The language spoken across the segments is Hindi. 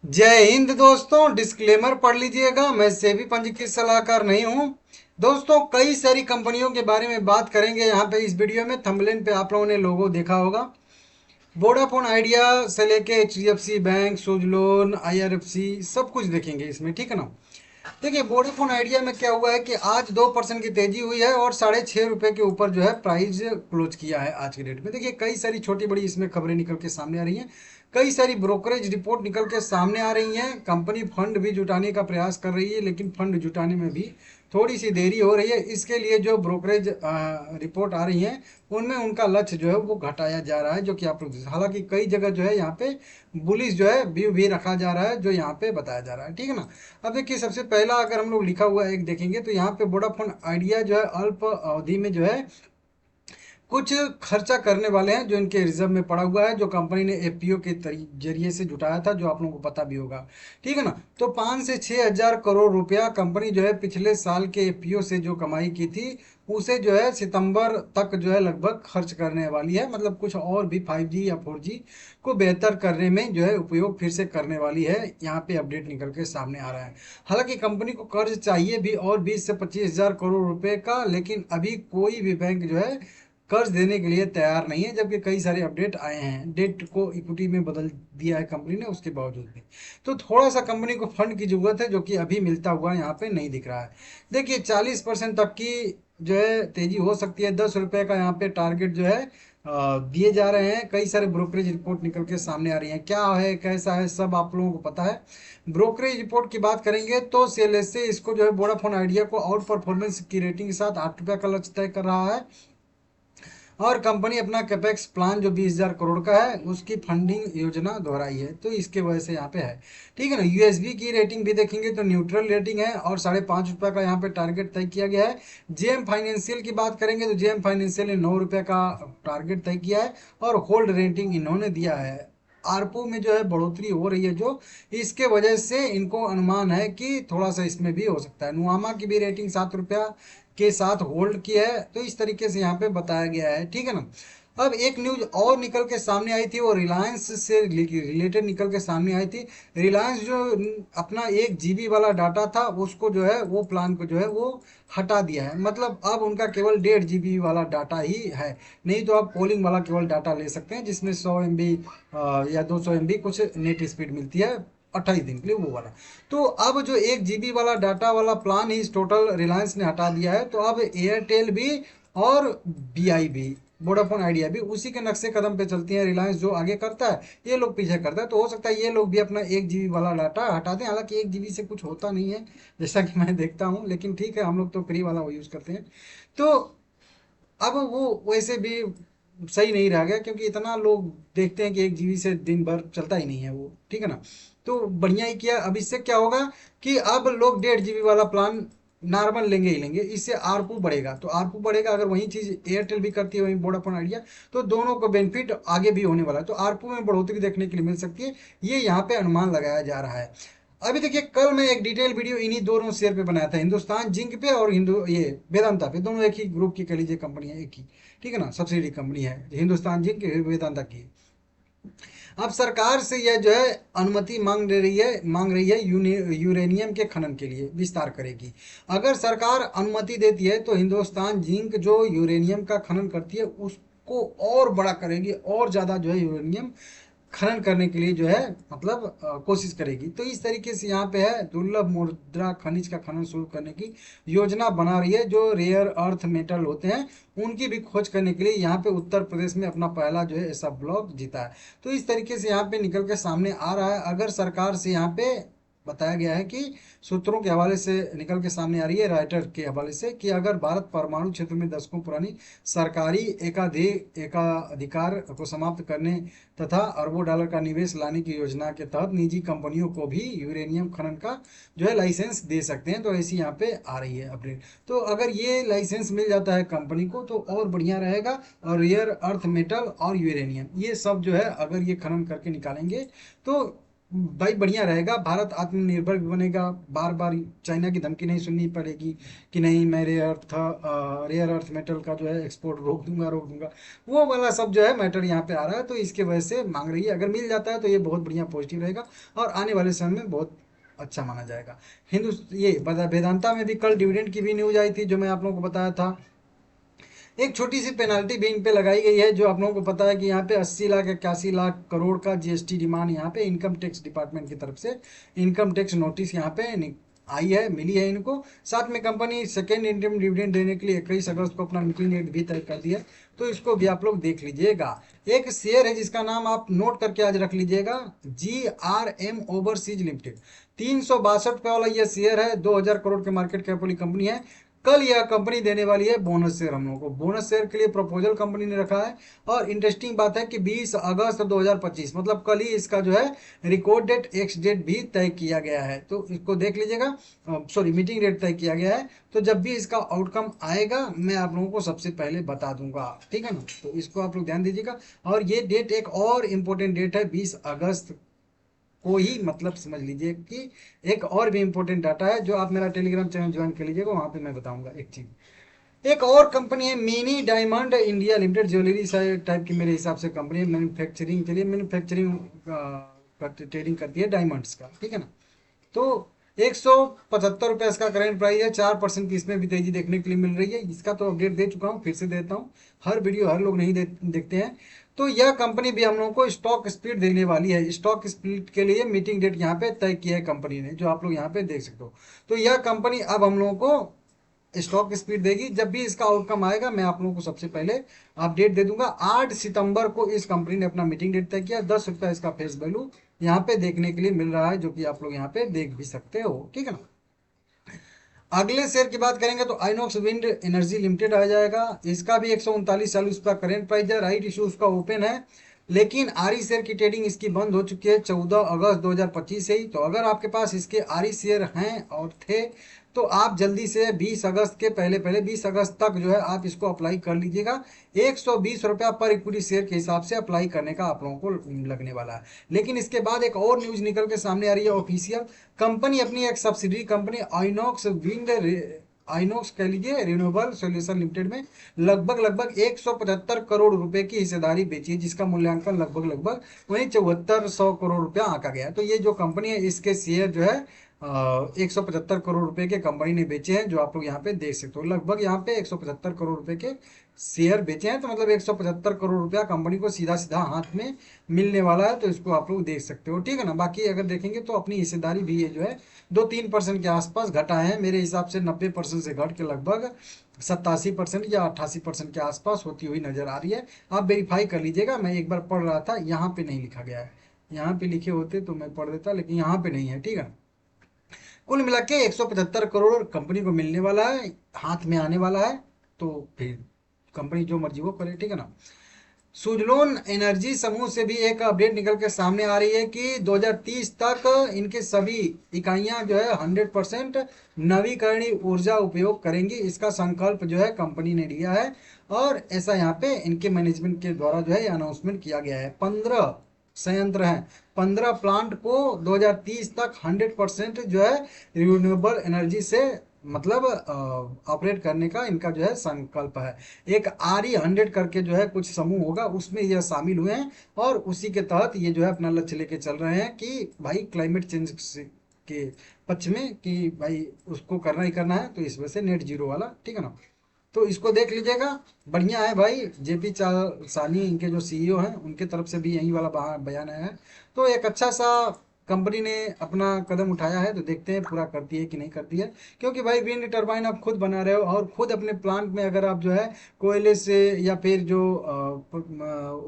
जय हिंद दोस्तों। डिस्क्लेमर पढ़ लीजिएगा, मैं सेबी पंजीकृत सलाहकार नहीं हूं। दोस्तों, कई सारी कंपनियों के बारे में बात करेंगे यहाँ पे इस वीडियो में। थंबनेल पे आप लोगों ने लोगो देखा होगा। वोडाफोन आइडिया से लेके एचडीएफसी बैंक, सुजलोन, आईआरएफसी, सब कुछ देखेंगे इसमें, ठीक है ना। देखिए, वोडाफोन आइडिया में क्या हुआ है कि आज 2% की तेजी हुई है और ₹6.5 के ऊपर जो है प्राइस क्लोज किया है आज के डेट में। देखिए, कई सारी छोटी बड़ी इसमें खबरें निकल के सामने आ रही हैं। कई सारी ब्रोकरेज रिपोर्ट निकल के सामने आ रही हैं। कंपनी फंड भी जुटाने का प्रयास कर रही है, लेकिन फंड जुटाने में भी थोड़ी सी देरी हो रही है। इसके लिए जो ब्रोकरेज रिपोर्ट आ रही हैं, उनमें उनका लक्ष्य जो है वो घटाया जा रहा है, जो कि आप लोग, हालांकि कई जगह जो है यहाँ पे बुलिश जो है व्यू भी रखा जा रहा है, जो यहाँ पे बताया जा रहा है, ठीक है ना। अब देखिए, सबसे पहला अगर हम लोग लिखा हुआ एक देखेंगे तो यहाँ पे वोडाफोन आइडिया जो है अल्प अवधि में जो है कुछ खर्चा करने वाले हैं, जो इनके रिजर्व में पड़ा हुआ है, जो कंपनी ने एफपीओ के जरिए से जुटाया था, जो आप लोगों को पता भी होगा, ठीक है ना। तो 5 से 6 हजार करोड़ रुपया कंपनी जो है पिछले साल के एफपीओ से जो कमाई की थी, उसे जो है सितंबर तक जो है लगभग खर्च करने वाली है। मतलब कुछ और भी 5G या 4G को बेहतर करने में जो है उपयोग फिर से करने वाली है। यहाँ पे अपडेट निकल के सामने आ रहा है। हालांकि कंपनी को कर्ज चाहिए भी और 20 से 25 हजार करोड़ रुपए का, लेकिन अभी कोई भी बैंक जो है कर्ज देने के लिए तैयार नहीं है, जबकि कई सारे अपडेट आए हैं। डेट को इक्विटी में बदल दिया है कंपनी ने, उसके बावजूद भी तो थोड़ा सा कंपनी को फंड की जरूरत है, जो कि अभी मिलता हुआ यहाँ पे नहीं दिख रहा है। देखिए, 40% तक की जो है तेजी हो सकती है। ₹10 का यहाँ पे टारगेट जो है दिए जा रहे हैं। कई सारे ब्रोकरेज रिपोर्ट निकल के सामने आ रही हैं। क्या है, कैसा है, सब आप लोगों को पता है। ब्रोकरेज रिपोर्ट की बात करेंगे तो सीएलएसए इसको जो है वोडाफोन आइडिया को आउट परफॉर्मेंस की रेटिंग के साथ ₹8 का लक्ष्य तय कर रहा है। और कंपनी अपना कैपेक्स प्लान जो 20 हजार करोड़ का है, उसकी फंडिंग योजना दोहराई है, तो इसके वजह से यहाँ पे है, ठीक है ना। यूएसबी की रेटिंग भी देखेंगे तो न्यूट्रल रेटिंग है और ₹5.5 का यहाँ पे टारगेट तय किया गया है। जेएम फाइनेंशियल की बात करेंगे तो जेएम फाइनेंशियल ने ₹9 का टारगेट तय किया है और होल्ड रेटिंग इन्होंने दिया है। आरपू में जो है बढ़ोतरी हो रही है, जो इसके वजह से इनको अनुमान है कि थोड़ा सा इसमें भी हो सकता है। नुआमा की भी रेटिंग ₹7 के साथ होल्ड की है, तो इस तरीके से यहाँ पे बताया गया है, ठीक है ना। अब एक न्यूज और निकल के सामने आई थी, वो रिलायंस से रिलेटेड निकल के सामने आई थी। रिलायंस जो अपना 1 GB वाला डाटा था, उसको जो है वो प्लान को जो है वो हटा दिया है। मतलब अब उनका केवल 1.5 GB वाला डाटा ही है। नहीं तो आप कॉलिंग वाला केवल डाटा ले सकते हैं, जिसमें 100 MB या 200 MB कुछ नेट स्पीड मिलती है 28 दिन के लिए, वो वाला। तो अब जो 1 GB वाला डाटा वाला प्लान ही टोटल रिलायंस ने हटा दिया है। तो अब एयरटेल भी और बीआई भी, वोडाफोन आइडिया भी उसी के नक्शे कदम पे चलती हैं। रिलायंस जो आगे करता है, ये लोग पीछे करता है। तो हो सकता है ये लोग भी अपना 1 GB वाला डाटा हटा दें। हालांकि 1 GB से कुछ होता नहीं है, जैसा कि मैं देखता हूँ, लेकिन ठीक है, हम लोग तो फ्री वाला वो यूज़ करते हैं। तो अब वो वैसे भी सही नहीं रह गया, क्योंकि इतना लोग देखते हैं कि 1 GB से दिन भर चलता ही नहीं है वो, ठीक है ना। तो बढ़िया ही किया। अब इससे क्या होगा कि अब लोग 1.5 GB वाला प्लान नॉर्मल लेंगे ही लेंगे। इससे आरपू बढ़ेगा, तो आरपू बढ़ेगा। अगर वही चीज़ एयरटेल भी करती है, वही वोडाफोन आइडिया, तो दोनों को बेनिफिट आगे भी होने वाला है। तो आरपू में बढ़ोतरी देखने के लिए मिल सकती है, ये यहाँ पे अनुमान लगाया जा रहा है। अभी देखिए, कल मैं एक डिटेल वीडियो इन्हीं दोनों शेयर पे बनाया था, हिंदुस्तान जिंक पे और हिंदू ये वेदांता पे। दोनों एक ही ग्रुप की कह लीजिए कंपनी है, एक ही, ठीक है ना, सब्सिडी कंपनी है हिंदुस्तान जिंक वेदांता की। अब सरकार से यह जो है अनुमति मांग रही है यूरेनियम के खनन के लिए विस्तार करेगी। अगर सरकार अनुमति देती है तो हिंदुस्तान जिंक जो यूरेनियम का खनन करती है, उसको और बड़ा करेगी, और ज़्यादा जो है यूरेनियम खनन करने के लिए जो है, मतलब कोशिश करेगी। तो इस तरीके से यहाँ पे है, दुर्लभ मुद्रा खनिज का खनन शुरू करने की योजना बना रही है। जो रेयर अर्थ मेटल होते हैं, उनकी भी खोज करने के लिए यहाँ पे उत्तर प्रदेश में अपना पहला जो है ऐसा ब्लॉक जीता है। तो इस तरीके से यहाँ पे निकल के सामने आ रहा है। अगर सरकार से यहाँ पे बताया गया है कि सूत्रों के हवाले से निकल के सामने आ रही है, राइटर के हवाले से, कि अगर भारत परमाणु क्षेत्र में दशकों पुरानी सरकारी एकाधिकार को समाप्त करने तथा अरबों डॉलर का निवेश लाने की योजना के तहत निजी कंपनियों को भी यूरेनियम खनन का जो है लाइसेंस दे सकते हैं। तो ऐसी यहाँ पे आ रही है अपडेट। तो अगर ये लाइसेंस मिल जाता है कंपनी को, तो और बढ़िया रहेगा। और रेयर अर्थ मेटल और यूरेनियम, ये सब जो है अगर ये खनन करके निकालेंगे, तो भाई बढ़िया रहेगा, भारत आत्मनिर्भर भी बनेगा, बार बार चाइना की धमकी नहीं सुननी पड़ेगी कि नहीं मैं रेयर अर्थ मेटल का जो है एक्सपोर्ट रोक दूंगा। वो वाला सब जो है मैटर यहाँ पे आ रहा है, तो इसके वजह से मांग रही है। अगर मिल जाता है तो ये बहुत बढ़िया पॉजिटिव रहेगा और आने वाले समय में बहुत अच्छा माना जाएगा। ये वेदांता में भी कल डिविडेंड की भी न्यूज आई थी, जो मैं आप लोगों को बताया था। एक छोटी सी पेनाल्टी भी इन पे लगाई गई है, जो आप लोगों को पता है कि यहाँ पे 80 लाख 81 लाख करोड़ का जीएसटी डिमांड यहाँ पे इनकम टैक्स डिपार्टमेंट की तरफ से इनकम टैक्स नोटिस यहाँ पे आई है, मिली है इनको। साथ में कंपनी सेकेंड इंटरम डिविडेंड देने के लिए 21 अगस्त को अपना मीटिंग डेट भी तय कर दिया, तो इसको भी आप लोग देख लीजिएगा। एक शेयर है जिसका नाम आप नोट करके आज रख लीजिएगा, GRM ओवरसीज लिमिटेड। 362 वाला ये शेयर है, 2000 करोड़ के मार्केट कैप वाली कंपनी है। कल यह कंपनी देने वाली है बोनस शेयर हम लोगों को। बोनस शेयर के लिए प्रपोजल कंपनी ने रखा है, और इंटरेस्टिंग बात है कि 20 अगस्त 2025 मतलब कल ही इसका जो है रिकॉर्ड डेट एक्स डेट भी तय किया गया है, तो इसको देख लीजिएगा। सॉरी, मीटिंग डेट तय किया गया है, तो जब भी इसका आउटकम आएगा मैं आप लोगों को सबसे पहले बता दूंगा, ठीक है ना। तो इसको आप लोग ध्यान दीजिएगा। और ये डेट एक और इम्पोर्टेंट डेट है, 20 अगस्त को ही, मतलब समझ लीजिए कि एक और भी इंपॉर्टेंट डाटा है, जो आप मेरा टेलीग्राम चैनल ज्वाइन कर लीजिएगा, वहां पे मैं बताऊंगा एक चीज। एक और कंपनी है mini diamond India limited, jewellery type की मेरे हिसाब से कंपनी है, मैन्युफैक्चरिंग के लिए, मैन्युफैक्चरिंग ट्रेडिंग करती है डायमंड्स का, ठीक है ना। तो 175 रुपये इसका करेंट प्राइस है, 4% की इसमें भी तेजी देखने के लिए मिल रही है। इसका तो अपडेट दे चुका हूँ, फिर से देता हूँ, हर वीडियो हर लोग नहीं देखते हैं। तो यह कंपनी भी हम लोगों को स्टॉक स्प्लिट देने वाली है। स्टॉक स्प्लिट के लिए मीटिंग डेट यहाँ पे तय किया है कंपनी ने, जो आप लोग यहाँ पे देख सकते हो। तो यह कंपनी अब हम लोगों को स्टॉक स्प्लिट देगी। जब भी इसका आउटकम आएगा मैं आप लोगों को सबसे पहले अपडेट दे दूंगा। 8 सितंबर को इस कंपनी ने अपना मीटिंग डेट तय किया। 10 रुपया इसका फेस वैल्यू यहाँ पे देखने के लिए मिल रहा है, जो कि आप लोग यहाँ पे देख भी सकते हो, ठीक है ना। अगले शेयर की बात करेंगे तो आइनॉक्स विंड एनर्जी लिमिटेड आ जाएगा। इसका भी 139 का करेंट प्राइस है, राइट इशू उसका ओपन है, लेकिन आरी शेयर की ट्रेडिंग इसकी बंद हो चुकी है 14 अगस्त 2025 से ही। तो अगर आपके पास इसके आरी शेयर हैं और थे, तो आप जल्दी से 20 अगस्त के पहले पहले 20 अगस्त तक जो है आप इसको अप्लाई कर लीजिएगा। 120 रुपया पर इक्विटी शेयर के हिसाब से अप्लाई करने का आप लोगों को लगने वाला है। लेकिन इसके बाद एक और न्यूज निकल के सामने आ रही है ऑफिशियल। कंपनी अपनी एक सब्सिडरी कंपनी आइनॉक्स कह लीजिए रिन्यूएबल सोल्यूशन लिमिटेड में लगभग 175 करोड़ रुपए की हिस्सेदारी बेची है, जिसका मूल्यांकन लगभग वही 7400 करोड़ रुपया आंका गया है। तो ये जो कंपनी है इसके शेयर जो है 175 करोड़ रुपए के कंपनी ने बेचे हैं, जो आप लोग यहाँ पे देख सकते हो। लगभग यहाँ पे 175 करोड़ रुपए के शेयर बेचे हैं, तो मतलब 175 करोड़ रुपया कंपनी को सीधा सीधा हाथ में मिलने वाला है। तो इसको आप लोग देख सकते हो, ठीक है ना। बाकी अगर देखेंगे तो अपनी हिस्सेदारी भी ये जो है 2-3% के आसपास घटा है, मेरे हिसाब से 90% से घट के लगभग 87% या 88% के आसपास होती हुई नजर आ रही है। आप वेरीफाई कर लीजिएगा, मैं एक बार पढ़ रहा था, यहाँ पे नहीं लिखा गया है, यहाँ पे लिखे होते तो मैं पढ़ देता, लेकिन यहाँ पे नहीं है, ठीक है। कुल मिला के 175 करोड़ कंपनी को मिलने वाला है, हाथ में आने वाला है। तो फिर कंपनी जो मर्जी वो करे, ठीक है ना। सुजलोन एनर्जी समूह से भी एक अपडेट निकल के सामने आ रही है कि 2030 तक इनके सभी इकाइयां जो है 100% नवीकरणीय ऊर्जा उपयोग करेंगी। इसका संकल्प जो है कंपनी ने लिया है, और ऐसा यहाँ पे इनके मैनेजमेंट के द्वारा जो है अनाउंसमेंट किया गया है। 15 संयंत्र हैं, 15 प्लांट को 2030 तक 100% जो है रिन्यूएबल एनर्जी से मतलब ऑपरेट करने का इनका जो है संकल्प है। एक RE100 करके जो है कुछ समूह होगा, उसमें यह शामिल हुए हैं, और उसी के तहत ये जो है अपना लक्ष्य लेके चल रहे हैं कि भाई क्लाइमेट चेंज के पक्ष में कि भाई उसको करना ही करना है, तो इस वजह से नेट जीरो वाला, ठीक है ना। तो इसको देख लीजिएगा, बढ़िया है भाई। JP सानी इनके जो CEO हैं, उनके तरफ से भी यही वाला बयान आया है। तो एक अच्छा सा कंपनी ने अपना कदम उठाया है, तो देखते हैं पूरा करती है कि नहीं करती है। क्योंकि भाई विंड टर्बाइन आप खुद बना रहे हो, और खुद अपने प्लांट में अगर आप जो है कोयले से या फिर जो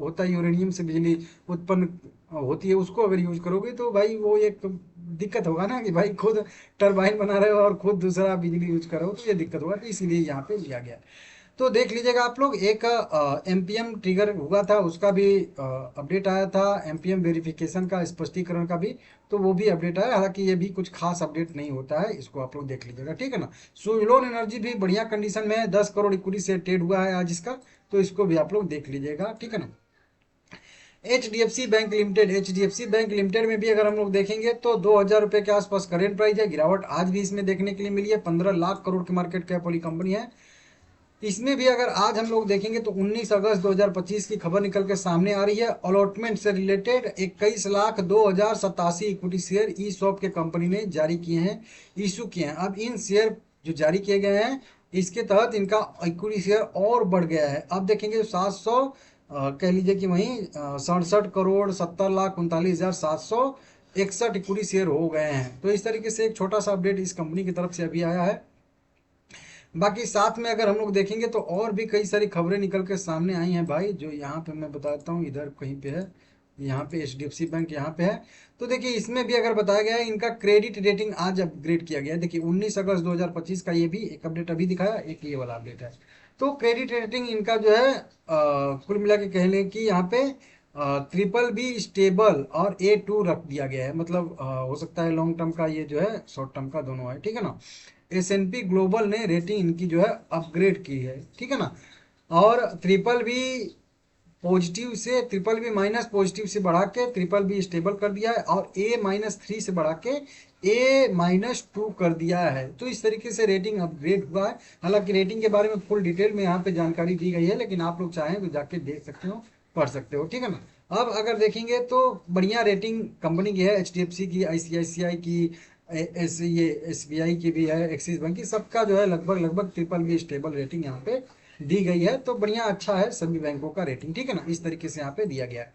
होता है यूरेनियम से बिजली उत्पन्न होती है, उसको अगर यूज करोगे तो भाई वो एक दिक्कत होगा ना, कि भाई खुद टरबाइन बना रहे हो और खुद दूसरा बिजली यूज करो, तो ये दिक्कत होगा। तो इसीलिए यहाँ पे लिया गया। तो देख लीजिएगा आप लोग, एक MPM ट्रिगर हुआ था, उसका भी अपडेट आया था, MPM वेरिफिकेशन का स्पष्टीकरण का भी, तो वो भी अपडेट आया। हालांकि ये भी कुछ खास अपडेट नहीं होता है, इसको आप लोग देख लीजिएगा, ठीक है ना। सुजलोन एनर्जी भी बढ़िया कंडीशन में है, 10 करोड़ इक्विटी से ट्रेड हुआ है आज इसका, तो इसको भी आप लोग देख लीजिएगा, ठीक है ना। HDFC bank limited, HDFC bank limited में भी अगर हम लोग देखेंगे तो 2,000 रुपये के आसपास करेंट प्राइस है। गिरावट आज भी इसमें देखने के लिए मिली है। 15 लाख करोड़ की मार्केट कैप वाली कंपनी है। इसमें भी अगर आज हम लोग देखेंगे तो 19 अगस्त 2025 की खबर निकल के सामने आ रही है। अलॉटमेंट से रिलेटेड 21,02,087 इक्विटी शेयर ई शॉप के कंपनी ने जारी किए हैं, इशू किए हैं। अब इन शेयर जो जारी किए गए हैं इसके तहत इनका इक्विटी शेयर और बढ़ गया है। अब देखेंगे 700 कह लीजिए कि वहीं 67,47,39,761 इक्विटी शेयर हो गए हैं। तो इस तरीके से एक छोटा सा अपडेट इस कंपनी की तरफ से अभी आया है। बाकी साथ में अगर हम लोग देखेंगे तो और भी कई सारी खबरें निकल के सामने आई हैं भाई, जो यहाँ पे मैं बताता हूँ। इधर कहीं पे है, यहाँ पे HDFC बैंक यहाँ पे है। तो देखिए इसमें भी अगर बताया गया है इनका क्रेडिट रेटिंग आज अपग्रेड किया गया है। देखिए 19 अगस्त 2025 का ये भी एक अपडेट अभी दिखाया, एक ये वाला अपडेट है। तो क्रेडिट रेटिंग इनका जो है कुल मिला के कह लें कि यहाँ पे BBB स्टेबल और A2 रख दिया गया है। मतलब हो सकता है लॉन्ग टर्म का, ये जो है शॉर्ट टर्म का, दोनों है, ठीक है ना। S&P ग्लोबल ने रेटिंग इनकी जो है अपग्रेड की है, ठीक है ना। और BBB पॉजिटिव से BBB माइनस पॉजिटिव से बढ़ा के BBB स्टेबल कर दिया है, और A-3 से बढ़ा के A-2 कर दिया है। तो इस तरीके से रेटिंग अपग्रेड हुआ है। हालांकि रेटिंग के बारे में फुल डिटेल में यहाँ पे जानकारी दी गई है, लेकिन आप लोग चाहें तो जाके देख सकते हो, पढ़ सकते हो, ठीक है ना। अब अगर देखेंगे तो बढ़िया रेटिंग कंपनी की है, HDFC की, ICICI की, ये SBI की भी है, एक्सिस बैंक की, सबका जो है लगभग BBB स्टेबल रेटिंग यहाँ पे दी गई है। तो बढ़िया, अच्छा है सभी बैंकों का रेटिंग, ठीक है ना। इस तरीके से यहाँ पे दिया गया है,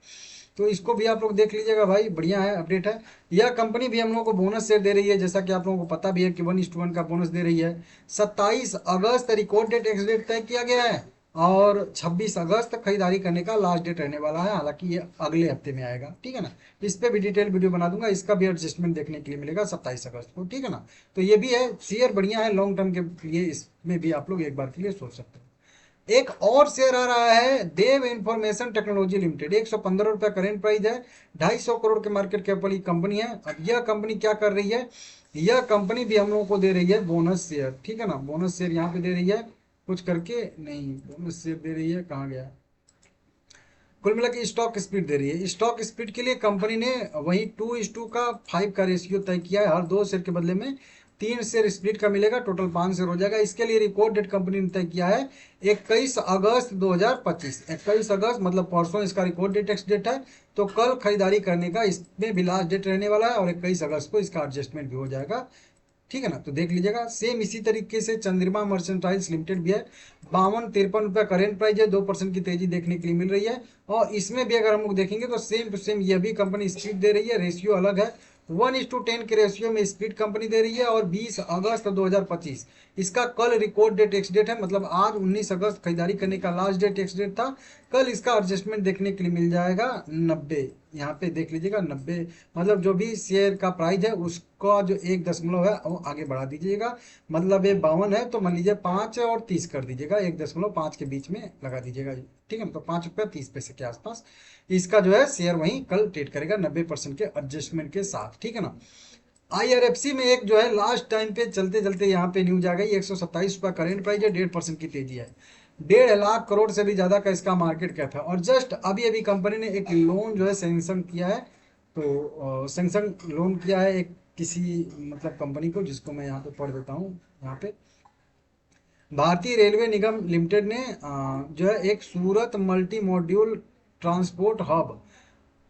तो इसको भी आप लोग देख लीजिएगा भाई, बढ़िया है, अपडेट है। यह कंपनी भी हम लोगों को बोनस शेयर दे रही है, जैसा कि आप लोगों को पता भी है कि 1:1 का बोनस दे रही है। 27 अगस्त रिकॉर्ड डेट एक्स डेट तय किया गया है, और 26 अगस्त तक खरीदारी करने का लास्ट डेट रहने वाला है। हालांकि ये अगले हफ्ते में आएगा, ठीक है ना। इस पे भी डिटेल वीडियो बना दूंगा, इसका भी एडजस्टमेंट देखने के लिए मिलेगा 27 अगस्त को, ठीक है ना। तो ये भी है, शेयर बढ़िया है लॉन्ग टर्म के लिए, इसमें भी आप लोग एक बार के लिए सोच सकते हैं। एक और शेयर आ रहा है देव इंफॉर्मेशन टेक्नोलॉजी लिमिटेड, 115 रुपया करेंट प्राइस है, 250 करोड़ के मार्केट कैप वाली कंपनी है। अब यह कंपनी क्या कर रही है, यह कंपनी भी हम लोगों को दे रही है बोनस शेयर, ठीक है ना। बोनस शेयर यहाँ पे दे रही है, कुछ करके नहीं, बोनस शेयर दे रही है, कहाँ गया, कुल मिला के स्टॉक स्प्लिट दे रही है। स्टॉक स्प्लिट के लिए कंपनी ने वही 2:5 का रेशियो तय किया है। हर 2 शेयर के बदले में 3 शेयर स्प्लिट का मिलेगा, टोटल 5 शेयर हो जाएगा। इसके लिए रिकॉर्ड डेट कंपनी ने तय किया है 21 अगस्त 2025। 21 अगस्त मतलब परसों इसका रिकॉर्ड डेट एक्स डेट है। तो कल खरीदारी करने का इसमें भी लास्ट डेट रहने वाला है, और 21 अगस्त को इसका एडजस्टमेंट भी हो जाएगा, ठीक है ना। तो देख लीजिएगा। सेम इसी तरीके से चंद्रमा मर्चेंटाइल्स लिमिटेड भी है, 52-53 रुपया करेंट प्राइस है, 2% की तेजी देखने के लिए मिल रही है। और इसमें भी अगर हम लोग देखेंगे तो सेम टू सेम यह भी कंपनी स्प्लिट दे रही है, रेशियो अलग है, 1:10 के रेशियो में स्प्लिट कंपनी दे रही है। और 20 अगस्त 2025 इसका कल रिकॉर्ड डेट एक्स डेट है, मतलब आज 19 अगस्त खरीदारी करने का लास्ट डेट एक्स डेट था। कल इसका एडजस्टमेंट देखने के लिए मिल जाएगा 90, यहाँ पे देख लीजिएगा 90, मतलब जो भी शेयर का प्राइस है उसका जो 1 दशमलव है वो आगे बढ़ा दीजिएगा। मतलब ये 52 है, तो मान लीजिए 5 और 30 कर दीजिएगा, 1.5 के बीच में लगा दीजिएगा, ठीक है। तो 5 रुपया 30 पैसे के आसपास इसका जो है शेयर वहीं कल ट्रेड करेगा 90% के एडजस्टमेंट के साथ, ठीक है ना। IRFC में एक जो है लास्ट टाइम पे चलते चलते यहाँ पे न्यूज आ गई, 127 रुपया करेंट प्राइस है, 1.5% की तेजी है, 1.5 लाख करोड़ से भी ज्यादा का इसका मार्केट कैप है। और जस्ट अभी अभी कंपनी ने एक लोन जो है सैंक्शन किया है, तो सैंक्शन लोन किया है एक किसी मतलब कंपनी को, जिसको मैं यहाँ पे पढ़ देता हूँ। यहाँ पे भारतीय रेलवे निगम लिमिटेड ने जो है एक Surat multi module transport hub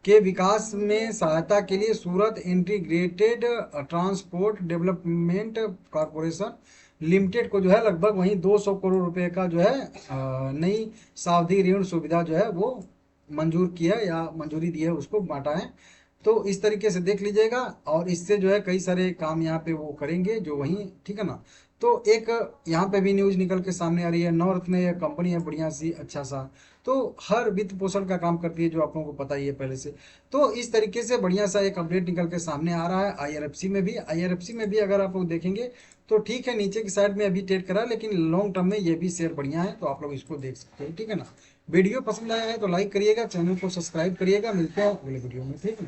के विकास में सहायता के लिए Surat integrated transport development corporation limited को जो है लगभग वहीं 200 करोड़ रुपए का जो है नई सावधि ऋण सुविधा जो है वो मंजूर किया है, या मंजूरी दी है, उसको बांटा है। तो इस तरीके से देख लीजिएगा, और इससे जो है कई सारे काम यहाँ पे वो करेंगे जो वहीं, ठीक है ना। तो एक यहाँ पे भी न्यूज निकल के सामने आ रही है, नॉर्थ में एक कंपनी है बढ़िया सी, अच्छा सा, तो हर वित्त पोषण का काम करती है, जो आप लोगों को पता ही है पहले से। तो इस तरीके से बढ़िया सा एक अपडेट निकल के सामने आ रहा है। IRFC में भी अगर आप लोग देखेंगे तो ठीक है, नीचे की साइड में अभी ट्रेड करा, लेकिन लॉन्ग टर्म में ये भी शेयर बढ़िया है, तो आप लोग इसको देख सकते हैं, ठीक है ना। वीडियो पसंद आया है तो लाइक करिएगा, चैनल को सब्सक्राइब करिएगा। मिलते हैं अगले वीडियो में, ठीक है।